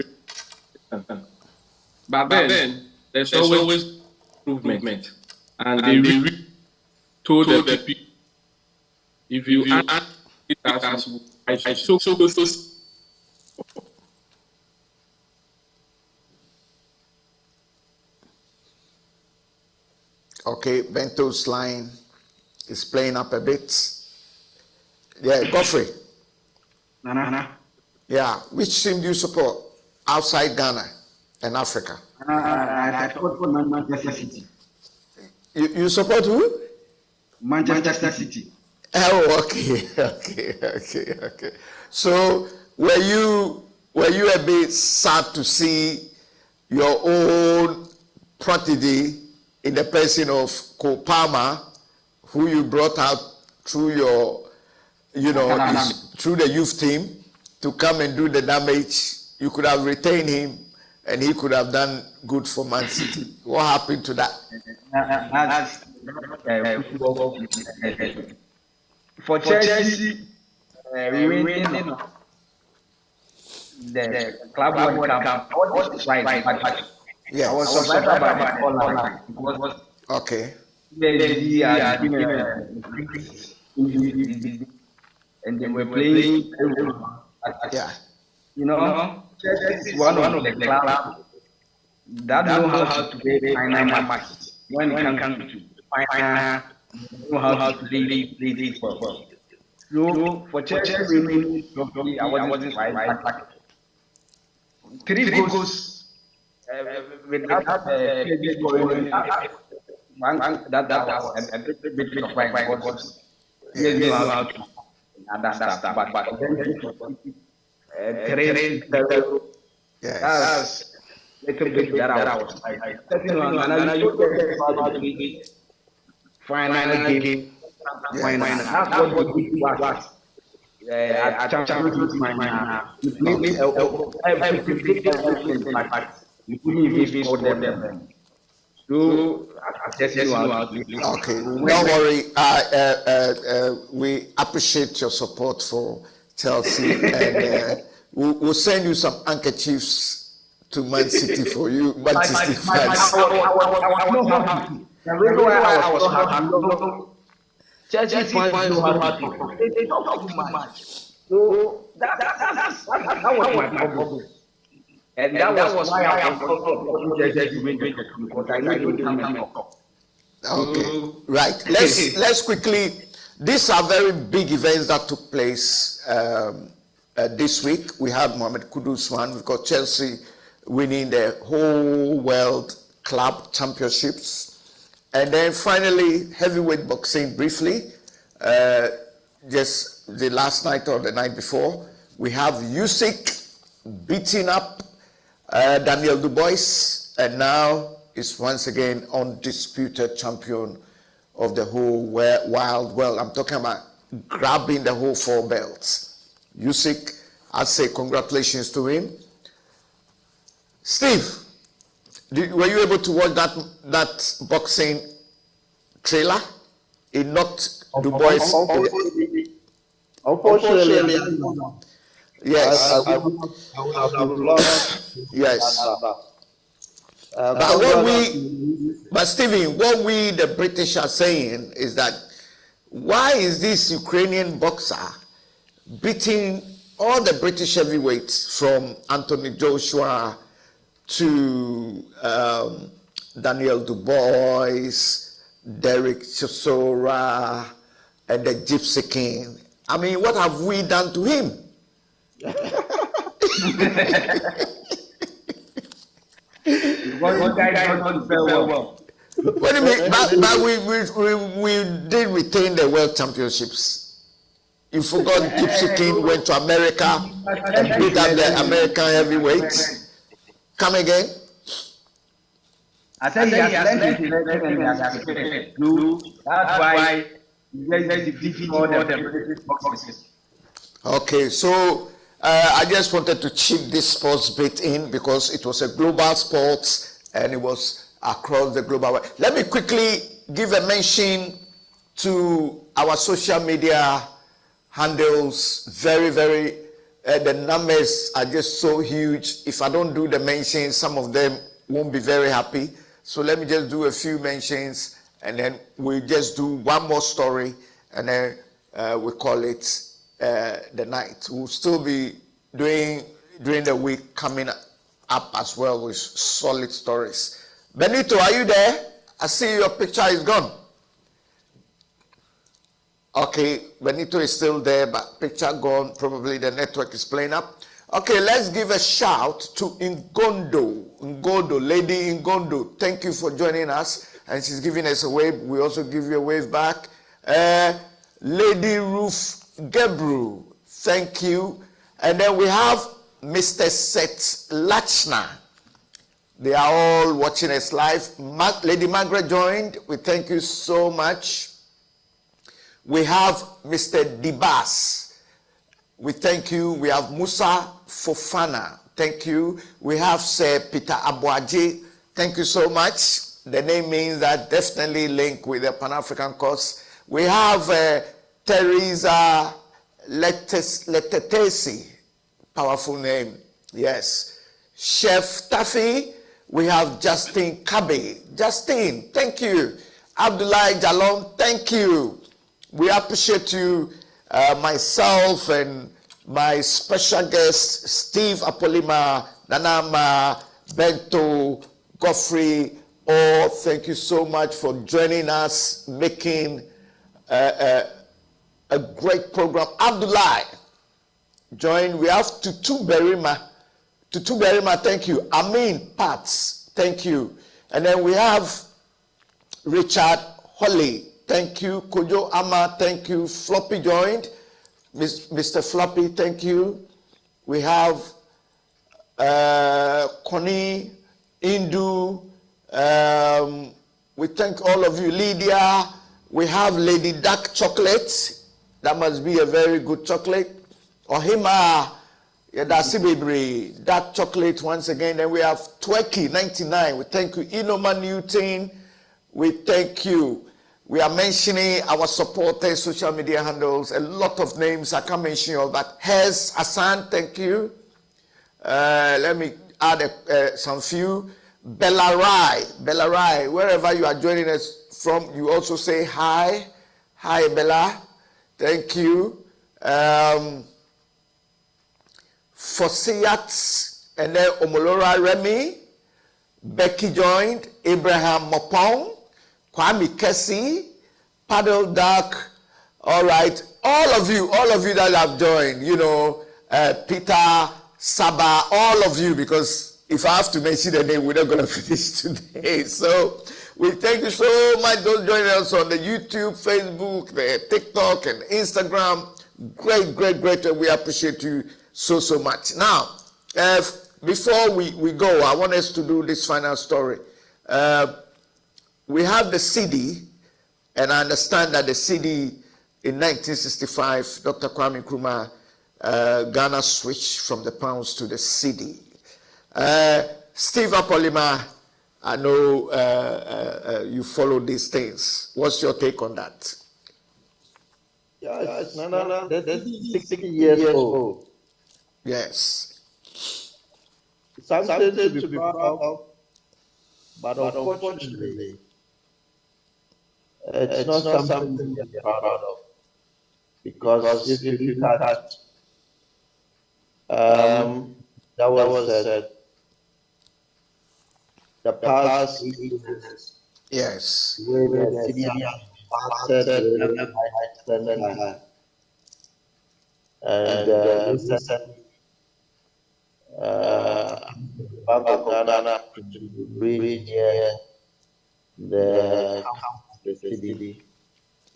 But then there's always improvement, and they really told the people, if you ask it as I should so. Okay, Bento's line is playing up a bit. Yeah, Godfrey. Nana. Yeah, which team do you support outside Ghana and Africa? I support Manchester City. You support who? Manchester City. Oh, okay. So were you a bit sad to see your own prodigy in the person of Cole Palmer, who you brought out through your, through the youth team to come and do the damage? You could have retained him and he could have done good for Man City. What happened to that? For Chelsea, winning the Club World Cup, was right, but yes. I was surprised by all that. It was okay. And they were playing. Yeah. Chelsea is one of the clubs that know how to play final matches. When it comes to final, know how to play this well. So for Chelsea, I wasn't right. 3 goals with that scoring. That was a bit of right because they know how to understand stuff. But yes. Little bit that I was final game. That's what we was. I champions you couldn't even score them. So okay, don't worry. We appreciate your support for Chelsea, and we'll send you some handkerchiefs to Man City for you, Manchester fans. The reason why I was so happy, Chelsea fans know how to. They talk too much. So that was my problem. And that was why I was also just to make the because I know they come and talk. Okay, right. Let's quickly. These are very big events that took place this week. We had Mohamed Kudus one. We've got Chelsea winning the whole world club championships, and then finally heavyweight boxing. Briefly, just the last night or the night before, we have Usyk beating up Daniel Dubois, and now is once again undisputed champion of the whole wild world. I'm talking about grabbing the whole 4 belts. Usyk, I'd say congratulations to him. Steve, were you able to watch that boxing trailer? It knocked Dubois. Unfortunately, Yes. I would have lost. Yes. But Stephen, what we the British are saying is that why is this Ukrainian boxer beating all the British heavyweights from Anthony Joshua to Daniel Dubois, Derek Chisora, and the Gypsy King? I mean, what have we done to him? What guys don't very well. What do you mean? But we did retain the world championships. You forgot Gypsy King went to America and beat up the American heavyweights. Come again? I said he has learned his lesson and he has prepared. That's why he defeated all the British boxers. Okay, so I just wanted to chip this sports bit in because it was a global sport and it was across the global world. Let me quickly give a mention to our social media handles. Very, the numbers are just so huge. If I don't do the mentions, some of them won't be very happy. So let me just do a few mentions and then we just do one more story and then we call it the night. We'll still be doing during the week coming up as well with solid stories. Benito, are you there? I see your picture is gone. Okay, Benito is still there, but picture gone. Probably the network is playing up. Okay, let's give a shout to Ngondo, Lady Ngondo. Thank you for joining us. And she's giving us a wave. We also give you a wave back. Lady Ruth Gebru, thank you. And then we have Mr. Seth Lachner. They are all watching us live. Lady Margaret joined. We thank you so much. We have Mr. Dibas. We thank you. We have Musa Fofana. Thank you. We have Sir Peter Abuaji. Thank you so much. The name means that definitely link with the Pan-African cause. We have Teresa Letetesi. Powerful name. Yes. Chef Taffy. We have Justin Kabe. Justin, thank you. Abdullah Jalom, thank you. We appreciate you, myself and my special guest, Steve Apolima, Nanama, Bento, Godfrey. Oh, thank you so much for joining us, making a great program. Abdullah, join. We have Tutu Berima. Tutu Berima, thank you. Amin Pats, thank you. And then we have Richard Holly, thank you. Kojo Ama, thank you. Floppy joined. Mr. Floppy, thank you. We have Connie, Indu. We thank all of you. Lydia. We have Lady Dark Chocolate. That must be a very good chocolate. Ohima. Yeah, that's Ibibri. Dark chocolate once again. Then we have Twerky 99. We thank you. Inoma Newton. We thank you. We are mentioning our supporters, social media handles, a lot of names. I can't mention all that. Hez Hassan, thank you. Let me add some few. Bella Rai, wherever you are joining us from, you also say hi. Hi, Bella. Thank you. Fosiyat, and then Omolora Remy, Becky joined, Abraham Mopong, Kwame Kessie, Paddle Duck, all right, all of you that have joined, Peter, Saba, all of you, because if I have to mention the name, we're not going to finish today. So we thank you so much, those joining us on the YouTube, Facebook, the TikTok, and Instagram. Great. We appreciate you so much. Now, before we go, I want us to do this final story. We have the CD, and I understand that the CD in 1965, Dr. Kwame Nkrumah, Ghana switched from the pounds to the CD. Steve Apollima, I know you follow these things. What's your take on that? Yes, no, that's 60 years old. Yes. Something to be proud of, but unfortunately, it's not something to be proud of. Because if you look at, that was the past 8 years, Yes. where the city and recently, Bank of Ghana to bring here the city,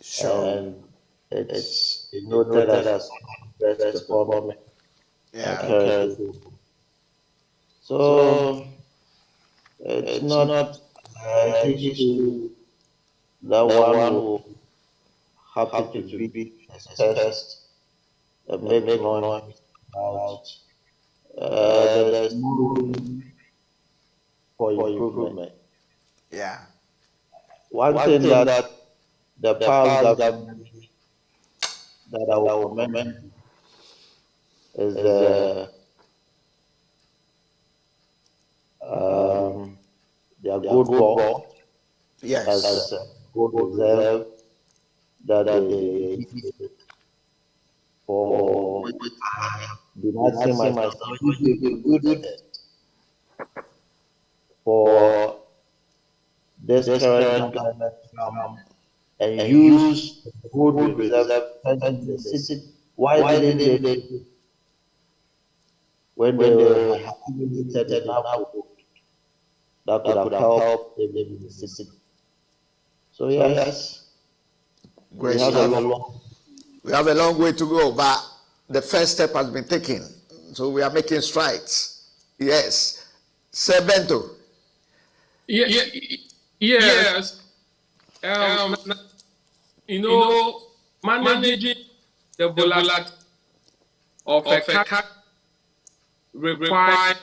Sure. and it's noted as best performing. Yeah. So it's not an issue that one will happy to beat his test and make noise about. There's no room for improvement. Yeah. One thing that the past government that I will commend is their good ball Yes. as good reserve that they did for denouncing myself good for this current government to come and use good reserve in the city. Why didn't they when they were accumulated enough that could have helped them in the city? So yes, Great we have stuff. We have a long way to go, but the first step has been taken. So we are making strides. Yes. Sir Bento. Yes. Managing the volatility of a country requires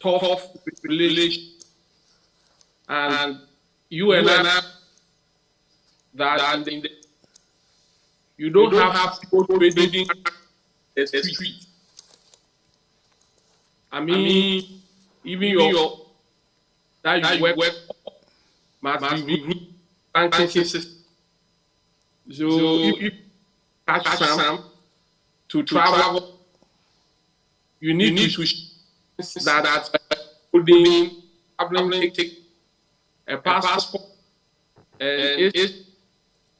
tough regulation, and you and I that you don't have people trading the street. I mean, even your that you work must be root banking system. So if you catch some to travel, you need to switch that holding take a passport and it's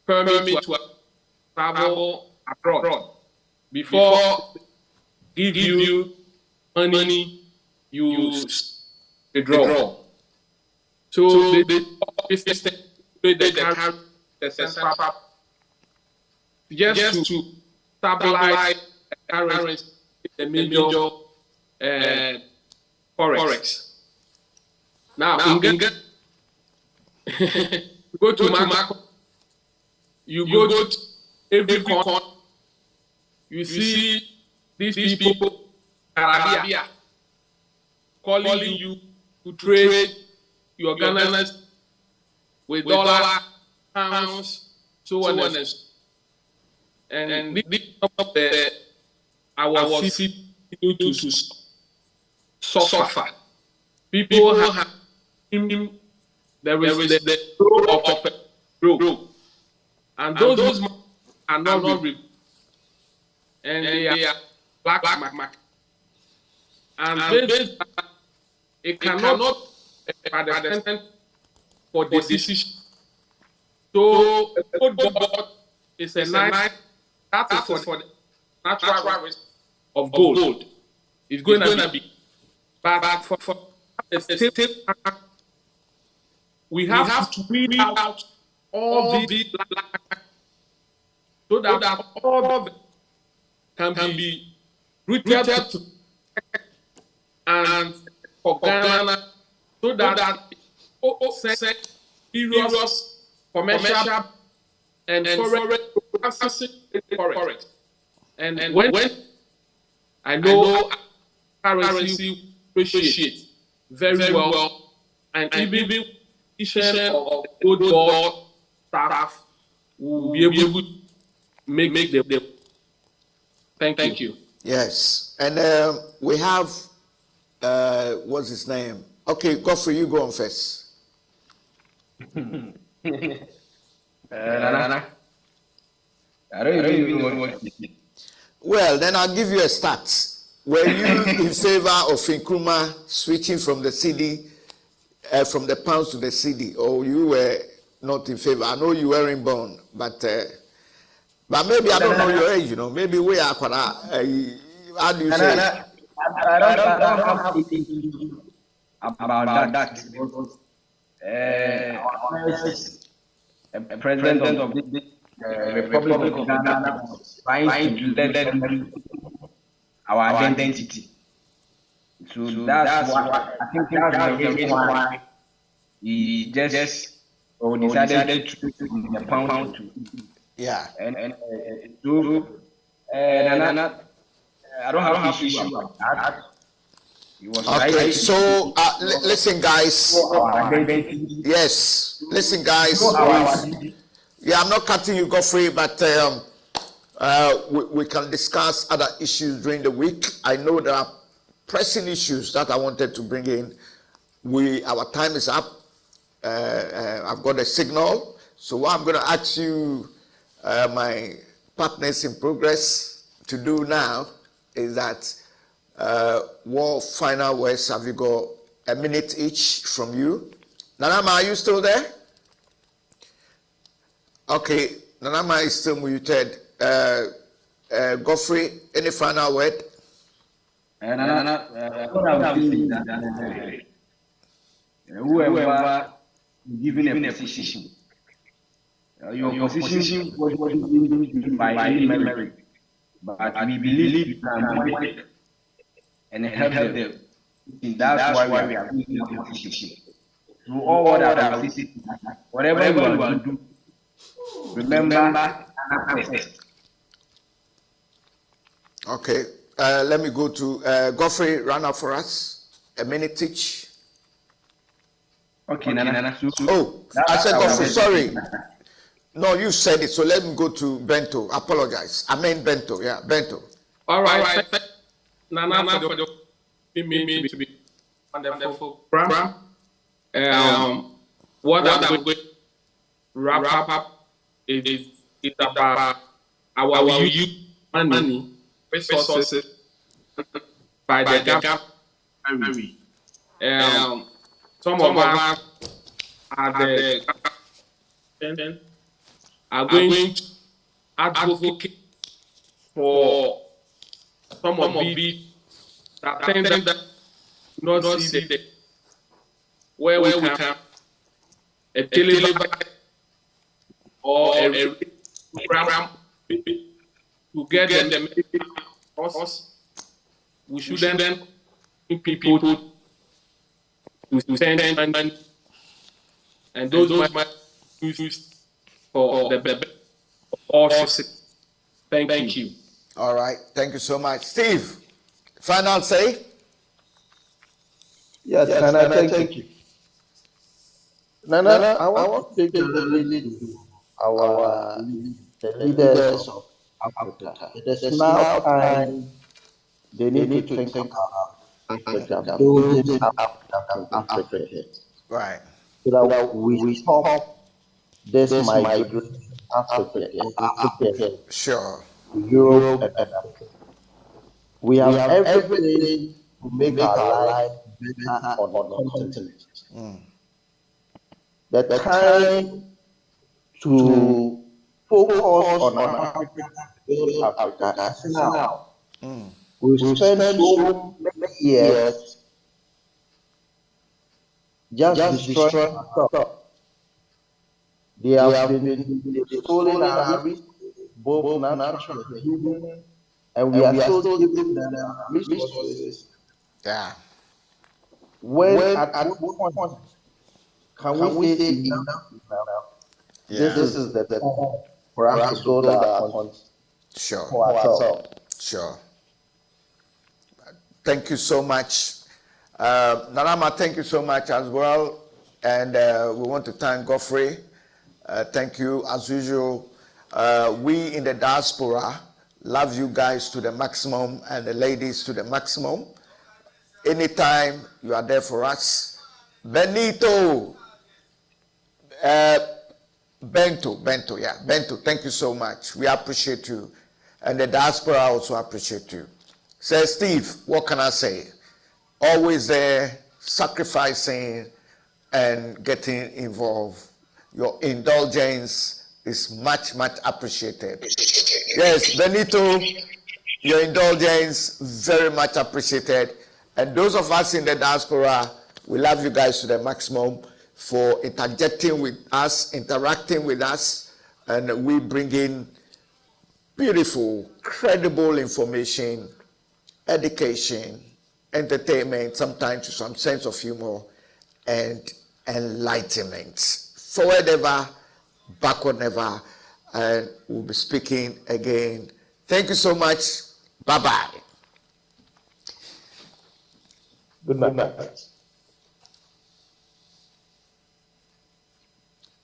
permit to travel abroad before give you money you withdraw. So they system the central just to stabilize currency, the major forex. Now, you go to market, you go to every corner, you see these people, Arabia, calling you to trade your Ghana with dollar, pounds, so on and so. And this is our city to suffer. People have there is the role of growth, and those are not real, and they are black market. and based it cannot by the Senate for decision. So a code board is a nice that is for the natural risk of gold. It's going to be, but for the state, we have to weed out all these so that all of them can be rooted to and for Ghana so that set serious commercial and foreign processing forest. And when I know currency appreciate very well, and even of the good board staff will be able to make the thank you. Yes, and we have what's his name? Okay, Godfrey, you go on first. Nana, I don't even know what to say. Well, then I'll give you a start. Were you in favor of Nkrumah switching from the CD, from the pounds to the CD, or you were not in favor? I know you weren't born, but maybe I don't know your age. You know, maybe we are quite. How do you say? I don't have anything about that. Because, our first president of this Republic of Ghana was trying to let them our identity. So that's why I think that's the reason why he just decided to put the pound to. Yeah. And so I don't have issue about that. Okay, so listen, guys. Yes, listen, guys. Yeah, I'm not cutting you, Godfrey, but we can discuss other issues during the week. I know there are pressing issues that I wanted to bring in. Our time is up. I've got a signal. So what I'm going to ask you, my partners in progress, to do now is that what final words have you got? A minute each from you. Nanama, are you still there? Okay, Nanama is still muted. Godfrey, any final word? Whoever given a position, your position was given by any merit, but we believe you can work and help them. That's why we are giving a position. So all what I will say, whatever you want to do, remember first. Okay, let me go to Godfrey. Run up for us. A minute each. Okay, Nana. Oh, I said Godfrey. Sorry. No, you said it. So let me go to Bento. Apologize. I meant Bento. Yeah, Bento. All right. Nana, for the me to be wonderful program. What I'm going to wrap up is about our youth money resources by the government. Some of us are going to advocate for some of these that not see the where we can a television or a program to get them us. We shouldn't people to send money, and those might use for the best of all citizens. Thank you. All right. Thank you so much. Steve, final say? Yes, Nana, thank you. Nana, I want to take the lead to our the leaders of Africa. It is now time they need to think about Africa, building Africa. Right. So that we stop this migration Africa, Sure. Europe, and Africa. We have everything to make our life better on the continent. The time to focus on Africa, build Africa is now. We've spent so many years just destroying ourselves. They have they've stolen our resources, both natural and human, and we are still giving them our resources. Yeah. When at what point can we say enough is enough? Yeah. This is the time for us to build our country Sure. for ourselves. Sure. Thank you so much. Narama, thank you so much as well. And we want to thank Godfrey. Thank you as usual. We in the diaspora love you guys to the maximum and the ladies to the maximum. Anytime you are there for us. Benito, Bento, thank you so much. We appreciate you. And the diaspora also appreciate you. Say, Steve, what can I say? Always there, sacrificing and getting involved. Your indulgence is much, much appreciated. Yes, Benito, your indulgence, very much appreciated. And those of us in the diaspora, we love you guys to the maximum for interjecting with us, interacting with us, and we bring in beautiful, credible information, education, entertainment, sometimes some sense of humor, and enlightenment. Forward ever, backward never, and we'll be speaking again. Thank you so much. Bye-bye. Good night.